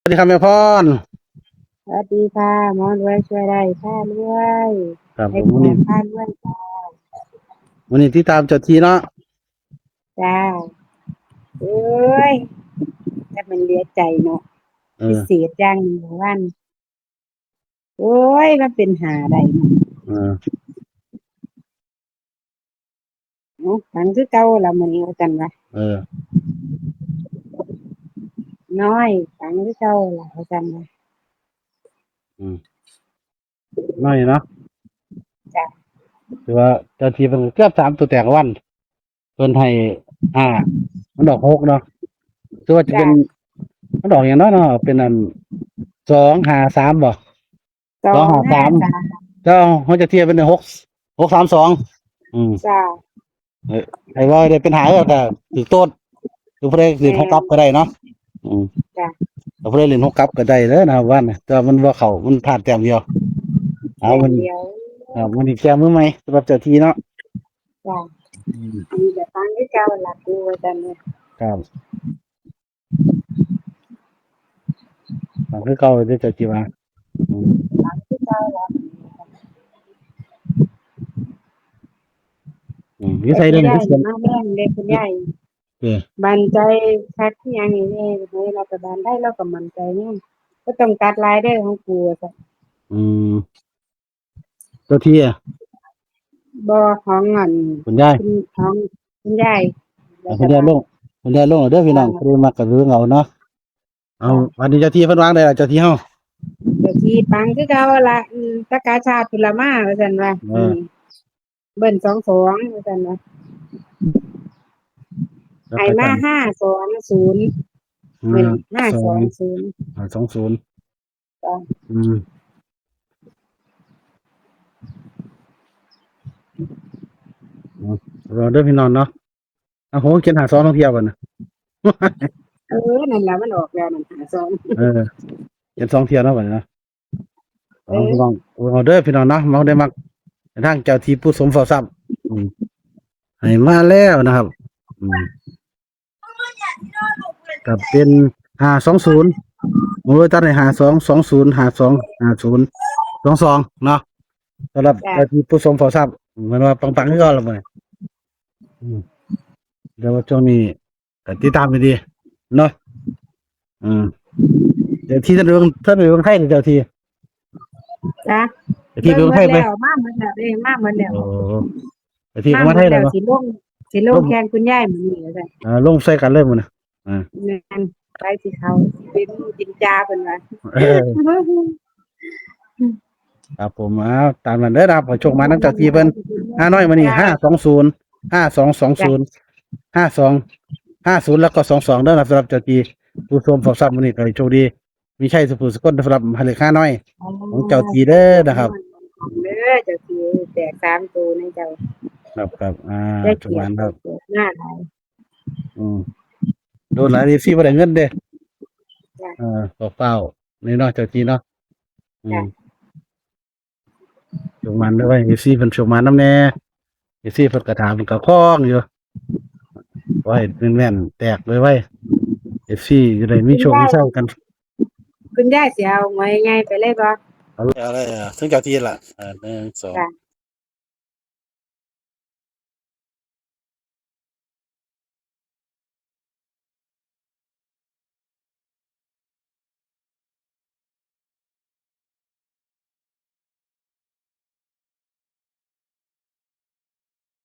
สวัสดีครับแม่พรสวัสดีค่ะหมอรวยช่วยได้ค่ะรวยครับให้พรผมวันนี้ค่ะรวยจ้าวันนี้ที่ตามเจ้าที่เนาะจ้าเอ้ยแต่มันเหลียใจเนาะพิเศเออษอย่างหนึ่งของวันโอ้ยมันเป็นหาใดเนาะเออเนาะฝันคือเก่าละมื้อนี้ว่ากันว่าเออน้อยฝันคือเก่าละว่ากันว่าอืมน้อยเนาะจ้าถือว่าเจ้าที่เป็นเกือบ3ตัวแตกวันเพิ่นให้ห้ามันดอกหกเนาะถือว่าจะจ้าเป็นมันดอกอย่างน้อยเนาะเป็นอัน253บ่สองห้า253สามเจ้าเขาจะเทียบเป็น632อืมจ้าเออให้ว่าได้เป็นหาก็ถือโต๊ดหรือผู้ใดเล่แม่นหกกลับก็ได้เนาะอืมจ้าถ้าผู้ใดเล่นหกกลับก็ได้เด้อนะครับวันนี้แต่ว่ามันบ่เข้ามันพลาดแต้มเดียวเอาแต้มมัน เดียวครับวันนี้แกมือไหมสำหรับเจ้าทีเนาะจ้าอืมมีแต่ฝันคือเก่าละกูว่ากันว่าครับฟังคือเก่าเด้อเจ้าทีว่าอืมฝันคือเก่าละวิแต่สัยเรื่องคุณยายนี้เสียงมาแม่งเด็กคุณยาย เออมั่นใจคักที่ยังนี่ให้รัฐบาลได้เราก็มั่นใจเนี่ยก็ต้องตัดรายได้ของกูจ้ะอืมเจ้าทีอ่ะบ่ของเงินคุณยายคุณของคุณยายรัฐบาลคุณยายลงคุณยายลงเอาเด้อพี่น้องจ้าเรื่องมากกับเรื่องเอาเนาะเอาจ้าวันนี้เจ้าทีเพิ่นวางได้ล่ะเจ้าทีเฮาเดี๋ยวที่ปังคือเก่าละตะกาชาติพุนละมาว่าซั่นว่าเออเบิ้น22ว่าซั่นว่าแล้วให้มาก็จัน520มื้อนี้สอง52020จ้าอืมเอารอเด้อพี่น้องเนาะเอาผมเขียนหา2ท่องเที่ยวก่อนนะ นั่นล่ะมันออกแล้วนั่น52เออเขียน2เที่ยวเนาะบัดนี้เนาะเอเอาพี่น้องอเอาเด้อพี่น้องเนาะมาได้มักทางเจ้าที่ผู้สมเฝ้าทรัพย์อืม ให้มาแล้วนะครับอืมกับเป็น520โอ้ยตัดให้5220522022เนาะสำหรับจ้าเจ้าที่ผู้ทรงเฝ้าทรัพย์เหมือนว่าปังๆคือเก่าแล้วมื้อนี้อืมแต่ว่าช่วงนี้ก็ติดตามให้ดีเนาะอืมเจ้าที่ท่านไปเบิ่งไทยนี่เจ้าที่จ้าเจ้าที่เบิ่งหมดไปเบิ่งไทยไปแล้วมาหมดแล้วมาหมดแล้ว โอ้เจ้าที่มาก็มาไทยแล้วเนาะหมดแล้วสิลงลงแข่งคุณยายมื้อนี้ว่าซั่นลงใส่กันเลยมื้อนี้แม่นไปสิเขาเป็นจินจาเพิ่นว่า เออครับผมตามนั้นเด้อนะครับขอโชคมานำเจ้าที่เพิ่นห้าน้อยมื้อนี้จ้า520 5220 จ้า5250แล้วก็22เด้อนะครับสำหรับเจ้าที่ผู้ชมฝากทรัพย์มื้อนี้ก็ให้โชคดีมีชัยสุขสุขคนสำหรับหมายเลข5น้อยอ๋อของเจ้าที่เด้อนะครับเด้อเจ้าที่แตก3ตัวในเจ้าครับได้โชคมานครับเกียรติหน้าหลายอืมโดนหลาย FC บ่ได้เงินเด้จ้าเปล่าๆนี่เนาะเจ้าที่เนาะอืจ้ามโชคมันเด้อไว้ FC เพิ่นโชคมันนำแน่ FC เพิ่นก็ถามเพิ่นก็คล้องอยู่ขอให้แม่นๆแตกไวๆ FC จะได้มีโชคมีชัยกัน คุณยายสิเอาไว้ไงไปเลยบ่เอาเลยซึ่งเจ้าที่ล่ะ1 2จ้า